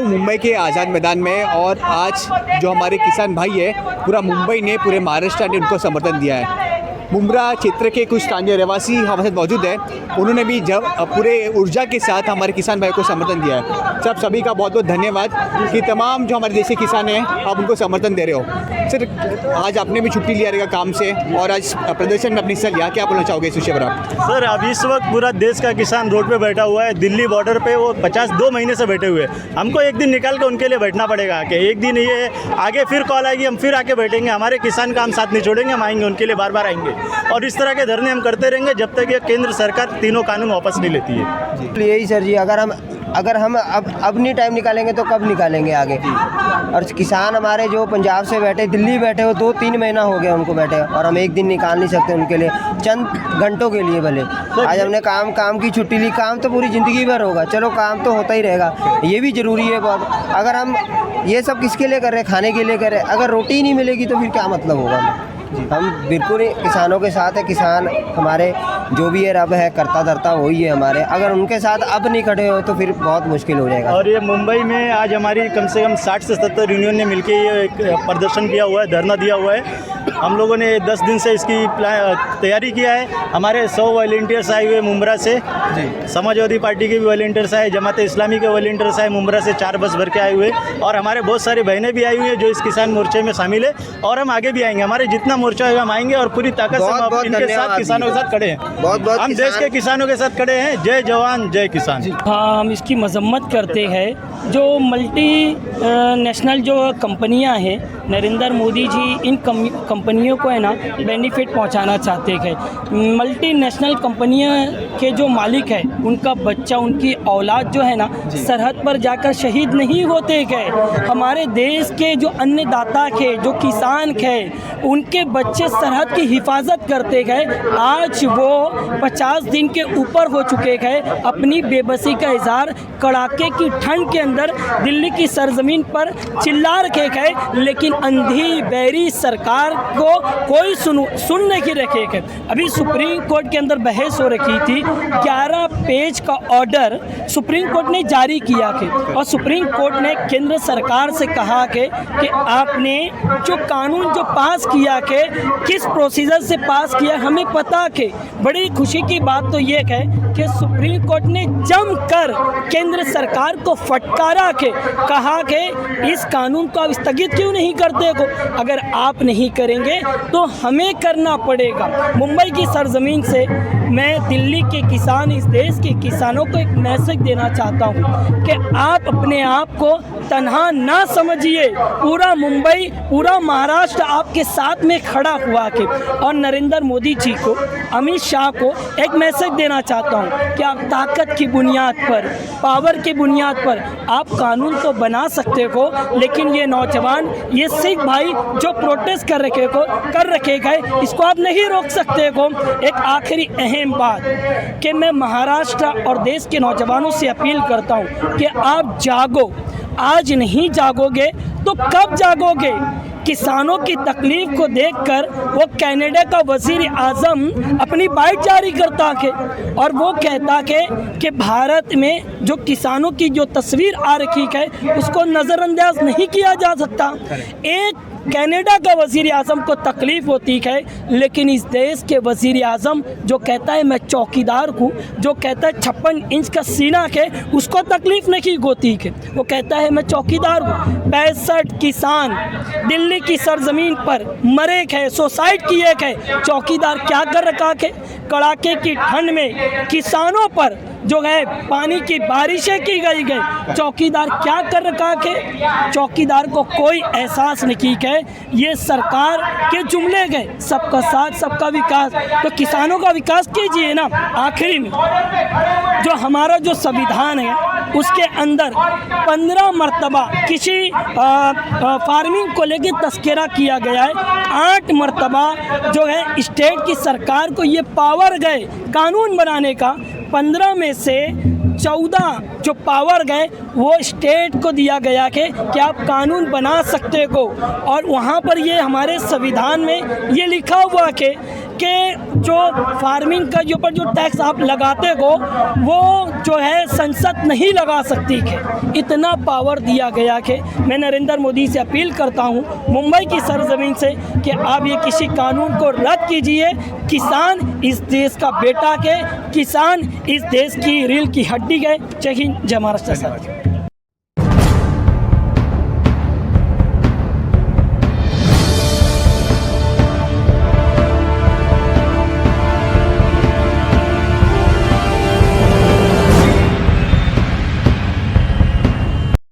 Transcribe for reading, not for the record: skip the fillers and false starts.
हूँ मुंबई के आज़ाद मैदान में और आज जो हमारे किसान भाई है पूरा मुंबई ने पूरे महाराष्ट्र ने उनको समर्थन दिया है। मुंब्रा क्षेत्र के कुछ स्थानीय रहवासी हमारे साथ मौजूद है, उन्होंने भी जब पूरे ऊर्जा के साथ हमारे किसान भाई को समर्थन दिया है। सर सभी का बहुत बहुत धन्यवाद कि तमाम जो हमारे देश के किसान हैं आप उनको समर्थन दे रहे हो। सर आज आपने भी छुट्टी लिया रहेगा काम से और आज प्रदर्शन में अपनी हिस्सा लिया, क्या बोलना चाहोगे इस विषय पर आप? सर अब इस वक्त पूरा देश का किसान रोड पे बैठा हुआ है, दिल्ली बॉर्डर पे वो 52 महीने से बैठे हुए हैं। हमको एक दिन निकाल के उनके लिए बैठना पड़ेगा आके, एक दिन ये आगे फिर कॉल आएगी, हम फिर आके बैठेंगे। हमारे किसान का हम साथ नहीं छोड़ेंगे, हम आएंगे उनके लिए, बार बार आएंगे और इस तरह के धरने हम करते रहेंगे जब तक ये केंद्र सरकार तीनों कानून वापस नहीं लेती है। यही सर जी, अगर हम अब नहीं टाइम निकालेंगे तो कब निकालेंगे आगे? और किसान हमारे जो पंजाब से बैठे, दिल्ली बैठे हो 2-3 महीना हो गया उनको बैठे, और हम एक दिन निकाल नहीं सकते उनके लिए, चंद घंटों के लिए भले। आज हमने काम की छुट्टी ली, काम तो पूरी ज़िंदगी भर होगा, चलो काम तो होता ही रहेगा, ये भी ज़रूरी है बहुत। अगर हम ये सब किसके लिए कर रहे हैं? खाने के लिए कर रहे हैं। अगर रोटी ही नहीं मिलेगी तो फिर क्या मतलब होगा? हम बिल्कुल ही किसानों के साथ है। किसान हमारे जो भी है, रब है, करता धरता वही है हमारे। अगर उनके साथ अब नहीं खड़े हो तो फिर बहुत मुश्किल हो जाएगा। और ये मुंबई में आज हमारी कम से कम 60 से 70 यूनियन ने मिलकर ये एक प्रदर्शन किया हुआ है, धरना दिया हुआ है। हम लोगों ने 10 दिन से इसकी तैयारी किया है। हमारे 100 वॉलंटियर्स आए हुए मुंब्रा से, समाजवादी पार्टी के भी वॉलंटियर्स आए, जमात इस्लामी के वॉलंटियर्स आए मुंब्रा से, 4 बस भर के आए हुए, और हमारे बहुत सारी बहनें भी आई हुई हैं जो इस किसान मोर्चे में शामिल है। और हम आगे भी आएंगे, हमारे जितना मोर्चा होगा हम आएंगे और पूरी ताकत से हम इनके साथ, किसानों के साथ खड़े हैं। हम देश के किसानों के साथ खड़े हैं। जय जवान जय किसान। हाँ, हम इसकी मजम्मत करते हैं। जो मल्टी नेशनल जो कंपनियां हैं, नरेंद्र मोदी जी इन कंपनियों को है ना बेनिफिट पहुंचाना चाहते हैं। मल्टी नेशनल कंपनियां के जो मालिक है उनका बच्चा, उनकी औलाद जो है ना सरहद पर जाकर शहीद नहीं होते हैं। हमारे देश के जो अन्नदाता के, जो किसान के, उनके बच्चे सरहद की हिफाजत करते गए। आज वो 50 दिन के ऊपर हो चुके हैं। अपनी बेबसी का इजहार कड़ाके की ठंड के अंदर दिल्ली की सरजमीन पर चिल्ला रखे गए, लेकिन अंधी बैरी सरकार को कोई सुन नहीं रखे गए। अभी सुप्रीम कोर्ट के अंदर बहस हो रखी थी, 11 पेज का ऑर्डर सुप्रीम कोर्ट ने जारी किया कि, और सुप्रीम कोर्ट ने केंद्र सरकार से कहा कि आपने जो कानून जो पास किया के किस प्रोसीजर से पास किया हमें पता के। बड़ी खुशी की बात तो ये है कि सुप्रीम कोर्ट ने जमकर केंद्र सरकार को फटकारा के कहा कि इस कानून को आप स्थगित क्यों नहीं करते को? अगर आप नहीं करेंगे तो हमें करना पड़ेगा। मुंबई की सरजमीन से मैं दिल्ली के किसान, इस देश के किसानों को एक मैसेज देना चाहता हूँ कि आप अपने आप को तन्हा ना समझिए। पूरा मुंबई, पूरा महाराष्ट्र आपके साथ में खड़ा हुआ के, और नरेंद्र मोदी जी को, अमित शाह को एक मैसेज देना चाहता हूँ कि आप ताकत की बुनियाद पर, पावर की बुनियाद पर आप कानून तो बना सकते हो, लेकिन ये नौजवान, ये सिख भाई जो प्रोटेस्ट कर रखे गए, इसको आप नहीं रोक सकते हो। एक आखिरी अहम बात कि मैं महाराष्ट्र और देश के नौजवानों से अपील करता हूँ कि आप जागो। आज नहीं जागोगे तो कब जागोगे? किसानों की तकलीफ को देखकर वो कनाडा का वज़ीर आज़म अपनी बाइट जारी करता के, और वो कहता कि भारत में जो किसानों की जो तस्वीर आ रखी है उसको नज़रअंदाज नहीं किया जा सकता। एक कनाडा का वज़ीर आज़म को तकलीफ़ होती है, लेकिन इस देश के वज़ीर आज़म जो कहता है मैं चौकीदार हूँ, जो कहता है 56 इंच का सीना है, उसको तकलीफ़ नहीं होती है। वो कहता है मैं चौकीदार हूँ। 65 किसान दिल्ली की सरजमीन पर मरे है, सुसाइड किए है। चौकीदार क्या कर रखा है? कड़ाके की ठंड में किसानों पर जो है पानी की बारिशें की गई गई। चौकीदार क्या कर रखा है? चौकीदार को कोई एहसास नहीं है। ये सरकार के जुमले गए, सबका साथ सबका विकास, तो किसानों का विकास कीजिए ना। आखिरी में जो हमारा जो संविधान है उसके अंदर 15 मरतबा किसी फार्मिंग को लेकर तस्करा किया गया है। 8 मरतबा जो है स्टेट की सरकार को ये पावर गए कानून बनाने का। 15 में से 14 जो पावर गए वो स्टेट को दिया गया कि आप कानून बना सकते हो। और वहाँ पर ये हमारे संविधान में ये लिखा हुआ कि के जो फार्मिंग का जो पर जो टैक्स आप लगाते हो वो जो है संसद नहीं लगा सकती है। इतना पावर दिया गया कि मैं नरेंद्र मोदी से अपील करता हूँ मुंबई की सरजमीन से कि आप ये किसी कानून को रद्द कीजिए। किसान इस देश का बेटा के, किसान इस देश की रीढ़ की हड्डी है। जय हिंद, जय महाराष्ट्र सर।